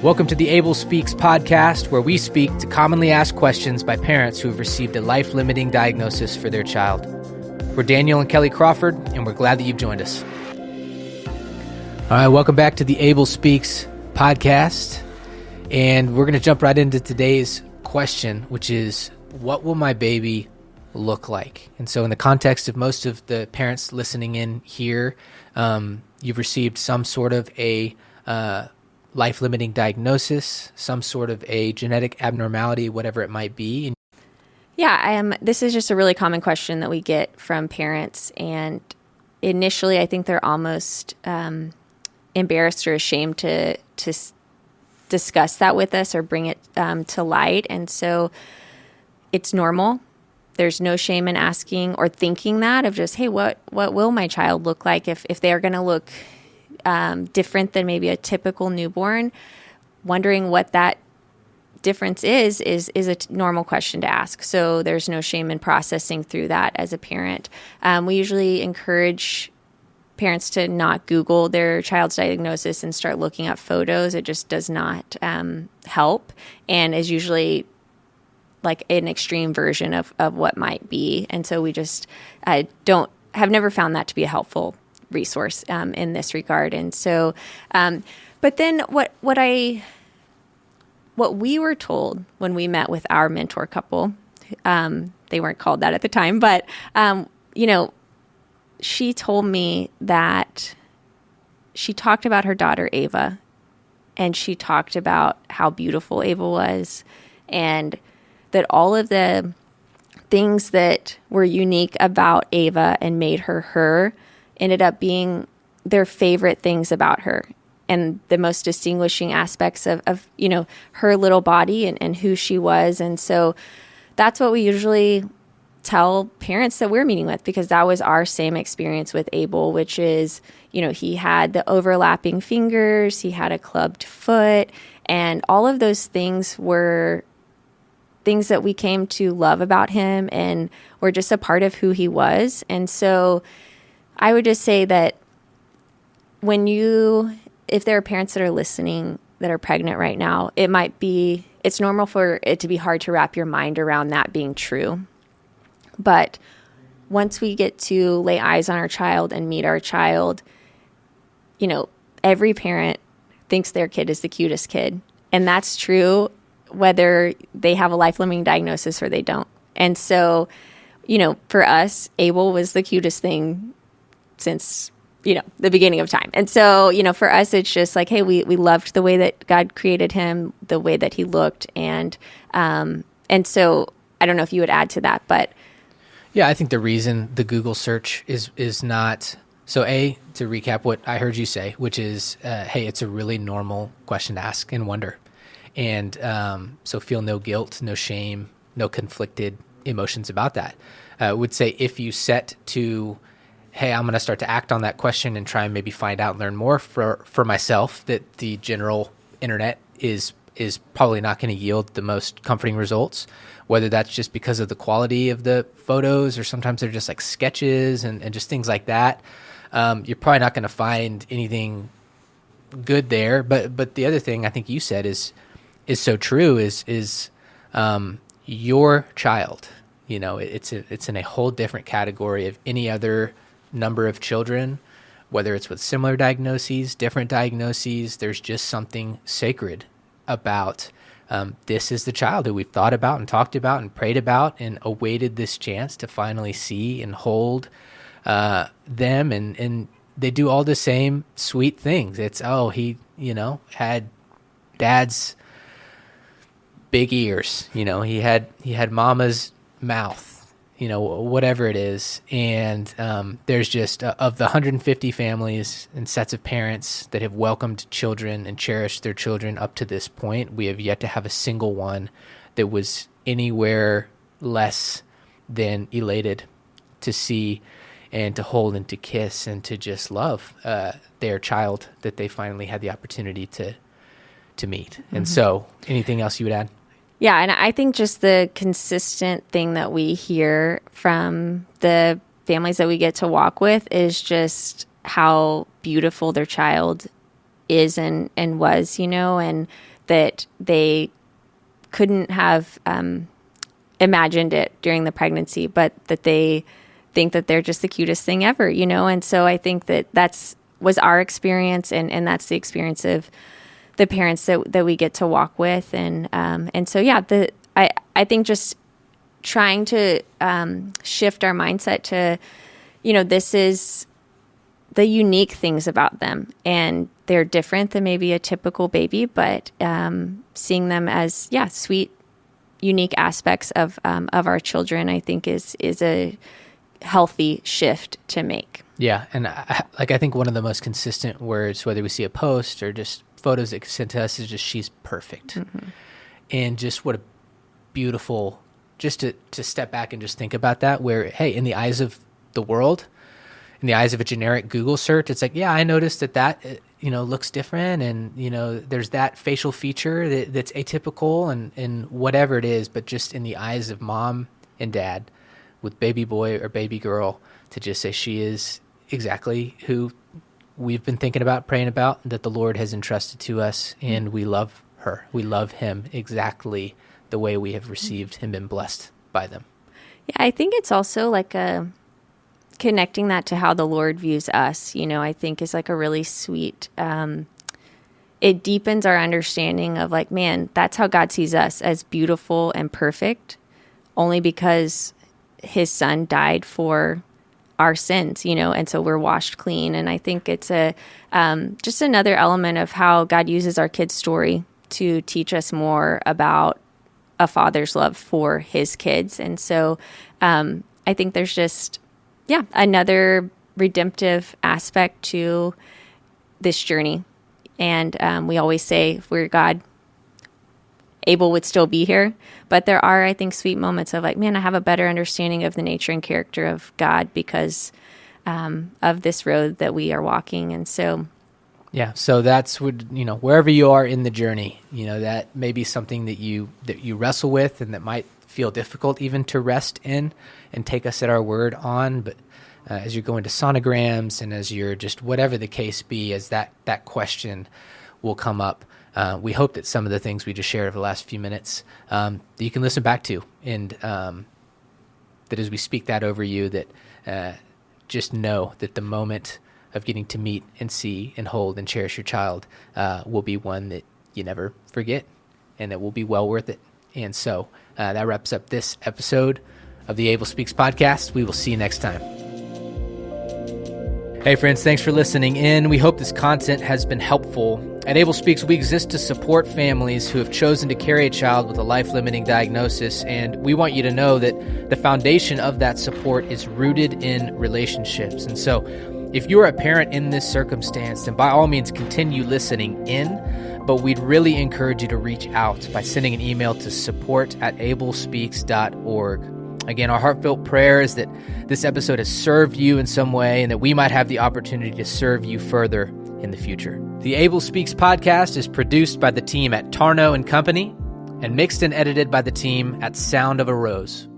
Welcome to the Abel Speaks podcast, where we speak to commonly asked questions by parents who have received a life-limiting diagnosis for their child. We're Daniel and Kelly Crawford, and we're glad that you've joined us. All right, welcome back to the Abel Speaks podcast, and we're going to jump right into today's question, which is, what will my baby look like? And so in the context of most of the parents listening in here, you've received some sort of a life-limiting diagnosis, some sort of a genetic abnormality, whatever it might be. Yeah, this is just a really common question that we get from parents. And initially, I think they're almost embarrassed or ashamed to discuss that with us or bring it to light. And so it's normal. There's no shame in asking or thinking that of just, hey, what will my child look like if they're going to look different than maybe a typical newborn? Wondering what that difference is a normal question to ask. So there's no shame in processing through that as a parent. We usually encourage parents to not Google their child's diagnosis and start looking up photos. It just does not help, and is usually like an extreme version of what might be. And so we just have never found that to be a helpful resource in this regard. And so, but then what we were told when we met with our mentor couple, they weren't called that at the time, but she told me that she talked about her daughter Ava, and she talked about how beautiful Ava was, and that all of the things that were unique about Ava and made her ended up being their favorite things about her, and the most distinguishing aspects of her little body and who she was. And so that's what we usually tell parents that we're meeting with, because that was our same experience with Abel, which is, he had the overlapping fingers, he had a clubbed foot, and all of those things were things that we came to love about him and were just a part of who he was. And so I would just say that if there are parents that are listening that are pregnant right now, it's normal for it to be hard to wrap your mind around that being true. But once we get to lay eyes on our child and meet our child, every parent thinks their kid is the cutest kid. And that's true whether they have a life-limiting diagnosis or they don't. And so, for us, Abel was the cutest thing since, the beginning of time. And so, for us, it's just like, hey, we loved the way that God created him, the way that he looked. And so I don't know if you would add to that, but. Yeah, I think the reason the Google search is not, so to recap what I heard you say, which is, hey, it's a really normal question to ask and wonder. And so feel no guilt, no shame, no conflicted emotions about that. I would say if you set to, hey, I'm going to start to act on that question and try and maybe find out and learn more for myself, that the general internet is probably not going to yield the most comforting results, whether that's just because of the quality of the photos or sometimes they're just like sketches and just things like that. You're probably not going to find anything good there. But the other thing I think you said is so true is your child, it's in a whole different category of any other number of children, whether it's with similar diagnoses, different diagnoses. There's just something sacred about this is the child that we've thought about and talked about and prayed about and awaited this chance to finally see and hold them, and they do all the same sweet things. It's, he had dad's big ears, he had mama's mouth, whatever it is. And there's just of the 150 families and sets of parents that have welcomed children and cherished their children up to this point, we have yet to have a single one that was anywhere less than elated to see and to hold and to kiss and to just love their child that they finally had the opportunity to meet. Mm-hmm. And so anything else you would add? Yeah, and I think just the consistent thing that we hear from the families that we get to walk with is just how beautiful their child is and was, and that they couldn't have imagined it during the pregnancy, but that they think that they're just the cutest thing ever, And so I think that was our experience, and that's the experience of the parents that we get to walk with. And so, I think just trying to shift our mindset to, this is the unique things about them, and they're different than maybe a typical baby, but seeing them as, sweet, unique aspects of our children, I think is a healthy shift to make. Yeah. And I think one of the most consistent words, whether we see a post or just photos that get sent to us, is just, she's perfect. Mm-hmm. And just what a beautiful, just to step back and just think about that, where, hey, in the eyes of the world, in the eyes of a generic Google search, it's like, I noticed that looks different, and there's that facial feature that's atypical, and whatever it is. But just in the eyes of mom and dad with baby boy or baby girl, to just say she is exactly who we've been thinking about, praying about, that the Lord has entrusted to us, and we love her, we love him exactly the way we have received and been blessed by them. Yeah, I think it's also like connecting that to how the Lord views us, I think is like a really sweet, it deepens our understanding of like, man, that's how God sees us, as beautiful and perfect, only because his son died for our sins, and so we're washed clean. And I think it's just another element of how God uses our kids' story to teach us more about a father's love for his kids. And so I think there's just, another redemptive aspect to this journey. And we always say, if we're God, Abel would still be here. But there are, I think, sweet moments of like, man, I have a better understanding of the nature and character of God because of this road that we are walking. And so, so that's what, wherever you are in the journey, that may be something that you wrestle with, and that might feel difficult even to rest in and take us at our word on. But as you're going to sonograms, and as you're just whatever the case be, as that question will come up, we hope that some of the things we just shared over the last few minutes that you can listen back to, and that as we speak that over you, that just know that the moment of getting to meet and see and hold and cherish your child will be one that you never forget, and that will be well worth it. And so that wraps up this episode of the Abel Speaks podcast. We will see you next time. Hey friends, thanks for listening in. We hope this content has been helpful. At Abel Speaks, we exist to support families who have chosen to carry a child with a life-limiting diagnosis, and we want you to know that the foundation of that support is rooted in relationships. And so if you're a parent in this circumstance, then by all means continue listening in, but we'd really encourage you to reach out by sending an email to support@abelspeaks.org. Again, our heartfelt prayer is that this episode has served you in some way, and that we might have the opportunity to serve you further in the future. The Abel Speaks podcast is produced by the team at Tarno & Company and mixed and edited by the team at Sound of a Rose.